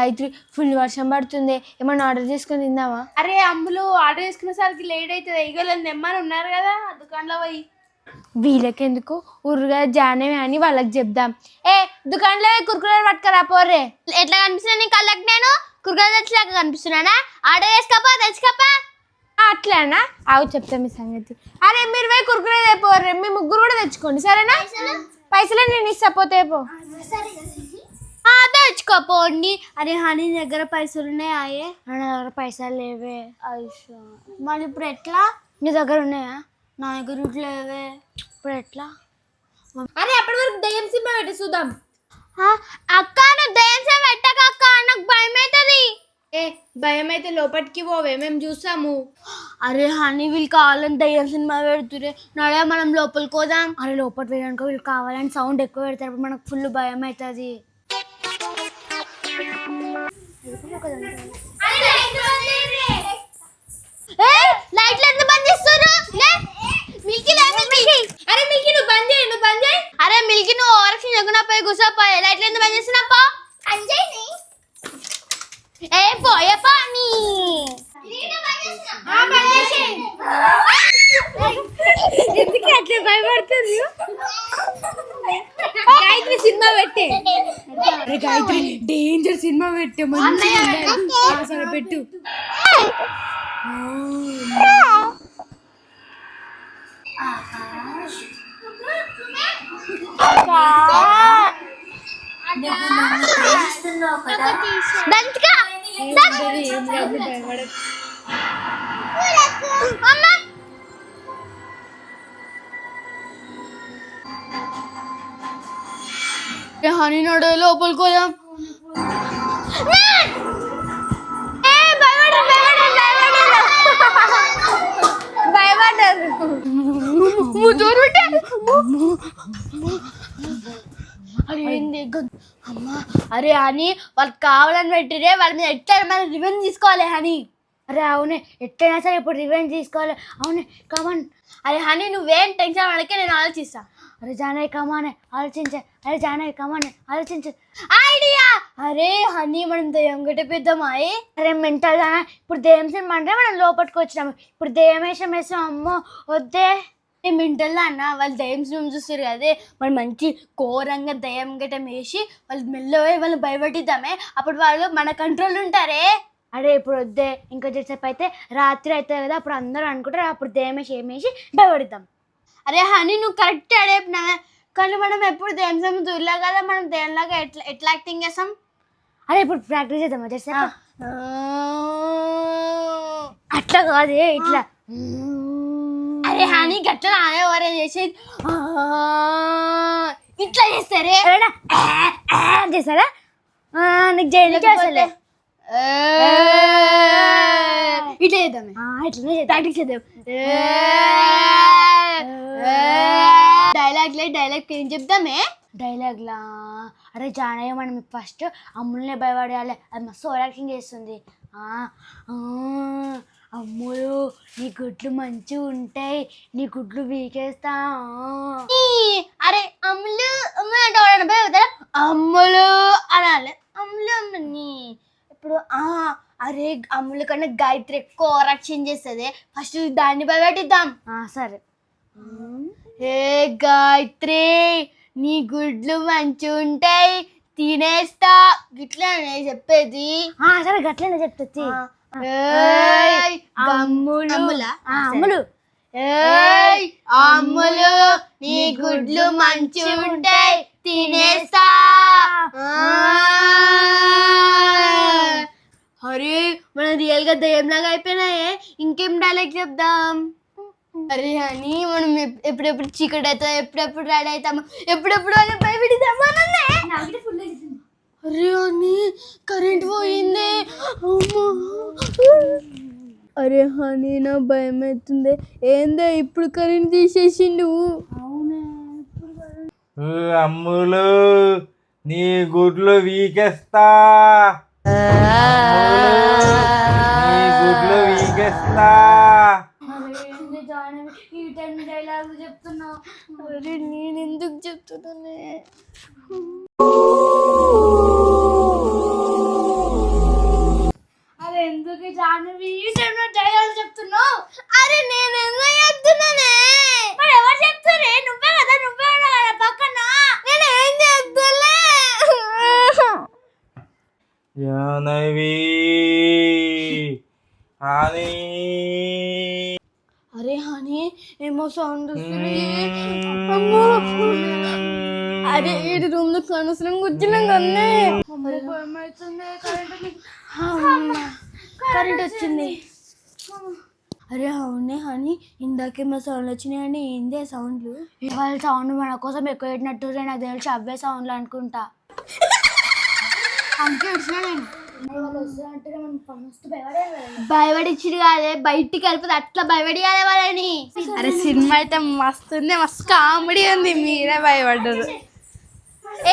Gayatri full వర్షం పడుతుంది, ఏమన్నా ఆర్డర్ చేసుకుని తిందామా? అరే అమ్ములు ఆర్డర్ చేసుకునేసరికి లేట్ అవుతుంది, ఇగోళ్ళని తెమ్మని ఉన్నారు కదా దుకాణంలో పోయి. వీళ్ళకెందుకు ఊరుగా జానవి అని వాళ్ళకి చెప్దాం. ఏ దుకాణంలో కుర్కురేలు పట్టుకరా పోర్రే. ఎట్లా కనిపిస్తున్నా నీ కళ్ళకి? నేను కుర్కురేలు తెచ్చిలాగా కనిపిస్తున్నానా? ఆర్డర్ చేసుకోపా, తెచ్చుకోపా. అట్లానా? అవు చెప్తా మీ సంగతి. అరే మీరు పోయి కుర్కురే పోర్రే, మీ ముగ్గురు కూడా తెచ్చుకోండి సరేనా? పైసలే నేను ఇస్తా, పోతే పో. తెచ్చుకోపోండి. అరే హనీ దగ్గర పైసలు ఉన్నాయా? నా దగ్గర పైసలు లేవే. మరి ఇప్పుడు ఎట్లా? నీ దగ్గర ఉన్నాయా? నా దగ్గర లేవే. ఇప్పుడు ఎట్లా? అరే అప్పటి వరకు దయ్యం సినిమా పెట్టి చూద్దాం. అక్క నువ్వు దయ్యం సేవ పెట్టక అక్క, నాకు భయం అవుతుంది. ఏ భయం అయితే లోపలికి పోవే, మేము చూస్తాము. అరే హనీ వీళ్ళు కావాలని దయ్యం సినిమా పెడుతురే, నడే మనం లోపలికి పోదాం. అరే లోపల వేయడానికి వీళ్ళు కావాలని సౌండ్ ఎక్కువ పెడతారు, మనకు ఫుల్ భయం అవుతుంది. లైట్లు ఎందుకు బంద్ చేస్తారు? అరే మిల్కీ నువ్వు బంద్ చేయి, నువ్వు బంద్ చేయి. అరే మిల్కి నువ్వు ఓరక్షణ జగునా పోయి కూర్చోపోయి, లైట్లు ఎందుకు బంద్ చేస్తున్నాపా? ఏ పోయే పాని ఎందుకు అట్లా భయపడుతుంది? గాయత్రి సినిమా పెట్టే. అరే గాయత్రి డేంజర్ సినిమా పెట్టే, మంచిగా సరే పెట్టు. హనీ నడు లోపలికి పోదాం. అమ్మా అరే హనీ వాళ్ళకి కావాలని పెట్టిరే, వాళ్ళ మీద ఎట్లా మనం రివెంజ్ తీసుకోవాలి హనీ. అరే అవునే, ఎట్లయినా సరే ఇప్పుడు రివెంజ్ తీసుకోవాలి. అవునే కమాన్. అరే హనీ నువ్వేం టెన్షన్ పడకే, నేను ఆలోచిస్తా. అరే జానవి కమానే ఆలోచించే. అరే జానవి కమానే ఆలోచించే. ఐడియా. అరే హనీ మనం దయ్యం గట్టేద్దామా? అరే మెంటల్ జానా, ఇప్పుడు దెయ్యం సినిమా అంటే మనం లోపలికి వచ్చినాము, ఇప్పుడు దెయ్యం వేషం వేసాం. అమ్మో వద్దే. మెంటల్లా అన్న, వాళ్ళు దయ్యం సినిమా చూస్తారు కదే, మనం మంచి ఘోరంగా దయ్యం గట్టం వేసి వాళ్ళు మెల్లగా వాళ్ళు భయపడిద్దామే, అప్పుడు వాళ్ళు మన కంట్రోల్ ఉంటారే. అరే ఇప్పుడు వద్దే, ఇంకా చేసేపు అయితే రాత్రి అవుతుంది కదా, అప్పుడు అందరూ అనుకుంటారు, అప్పుడు దెయ్యం వేసి ఏమేసి భయపడిద్దాం. అరే హనీ నువ్వు కరెక్ట్ అడేపినా, కానీ మనం ఎప్పుడు దయ్యం సినిమా చూడలే కదా, మనం దయ్యంలాగా ఎట్లా యాక్టింగ్ చేస్తాం? అరే ఇప్పుడు ప్రాక్టీస్ చేద్దాం చేసేపు. అట్లా కాదే ఇట్లా. అరే హనీ గట్ల ఎవరే చేసేది ఇట్లా చేస్తారే. చేస్తారా? నీకు చేయలేదు ఇట్లా చేద్దామే, ఇట్లనే ప్రాక్టీస్ చేద్దాం. డైలాగ్ ఏం చెప్దామే? డైలాగ్లా? అరే జానయ్య మనం ఫస్ట్ అమ్ముల్నే భయపడేయాలి, అది మస్తు ఓవర్ యాక్టింగ్ చేస్తుంది. అమ్ములు నీ గుడ్లు మంచిగా ఉంటాయి, నీ గుడ్లు వీకేస్తా. అరే అమ్ములు అంటే భయపడతారా? అమ్ములు అనాలి, అమ్ములు అమ్మని. ఇప్పుడు అరే అమ్ముల కన్నా గాయత్రి ఎక్కువ రక్షణ చేస్తుంది, ఫస్ట్ దాన్ని భయపెట్టిద్దాం. సరే. ఏ గాయత్రి నీ గుడ్లు మంచిగా ఉంటాయి, తినేస్తా, గిట్లా చెప్పేది. సరే గట్లనే చెప్తుంది. అమ్ములు అమ్ములు నీ గుడ్లు మంచిగా ఉంటాయి, తినేస్తా. అరే మనం రియల్ గా దయ్యంలాగా అయిపోయినాయే, ఇంకేం డైలాగ్ చెప్దాం? అరే అని మనం ఎప్పుడెప్పుడు చీకటి అవుతాం, ఎప్పుడెప్పుడు రెడీ అవుతాము, ఎప్పుడెప్పుడు అని భయపెడతాము. అరే అని కరెంట్ పోయింది. అరే హనీ నా భయం అవుతుంది. ఏందే ఇప్పుడు కరెంట్ తీసేసిండు? అమ్ములు నీ గుడ్లు వీకేస్తా, నీ గుడ్లు వీకేస్తా. ఈ టైం డైలాగ్ చెప్తున్నా. అరే నేను ఎందుకు చెప్తున్నానే? ఎందుకు జాహ్నవి ఈ టైంలో డైలాగ్ చెప్తున్నావు? అరే నేను ఎందుకు చెప్తున్నానే? మరి ఎవరు చెప్తారే? నువ్వే కదా, నువ్వే ఉన్నావు కదా పక్కన. నేను ఏం చెప్తులే. జాహ్నవి హాని అరే హనీ ఏమో సౌండ్ వస్తుంది. అరే ఈ రూమ్ లో కనసరం కూర్చున్నాం కన్నే. కరెంట్ వచ్చింది. అరే అవునే హనీ ఇందాకేమో సౌండ్ వచ్చినాయి అండి. ఏంది సౌండ్లు? వాళ్ళ సౌండ్ మన కోసం ఎక్కువ పెట్టినట్టు నాకు తెలిసి అవే సౌండ్లు అనుకుంటా. భయపడిచ్చిడు కాదే, బయటికి వెళ్ళిపోతే అట్లా భయపడియాలి వాళ్ళని. అరే సినిమా అయితే మస్తు ఉంది, మస్తు కామెడీ ఉంది. మీరే భయపడ్డారు.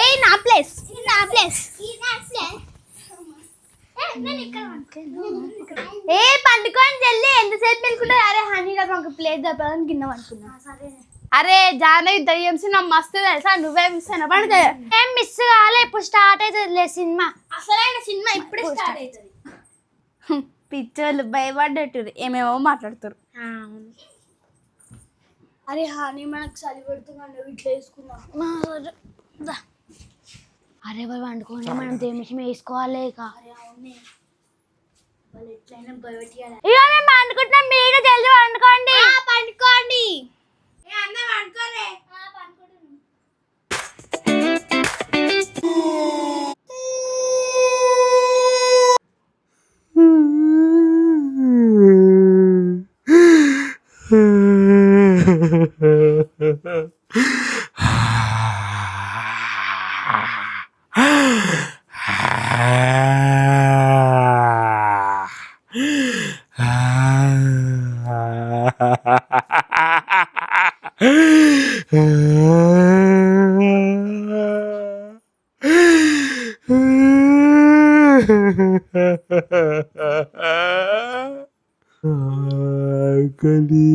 ఏ నా ప్లేస్ నా ప్లేస్ ఏ పండుకొని చెల్లి ఎంతసేపు పెట్టుకుంటారు? అరే హనీ మాకు ప్లేస్ చెప్పాలని కింద అనుకున్నా. అరే జాహ్నవి దయ్యం సినిమా మస్తు తెలుసా, నువ్వే మిస్ అయినా పండుగ. ఏం మిస్ కాలే, ఇప్పుడు స్టార్ట్ అవుతుంది సినిమా. అసలైన సినిమా ఇప్పుడే స్టార్ట్ అవుతుంది. పిచ్చోళ్ళు భయపడ్డట్టు ఏమేమో మాట్లాడుతారు. అరే హనీ మనకు చలి పెడుతున్నాడు, ఇట్లా వేసుకున్నాం. అరే వాళ్ళు వండుకోండి, మనం తేమిషం వేసుకోవాలి. ఇక వాళ్ళు ఎట్లయినా భయపెట్టాలి. ఇక మేము వండుకుంటున్నాం, మీరు జల్దీ వండుకోండి. పండుకోండి. ఆకలి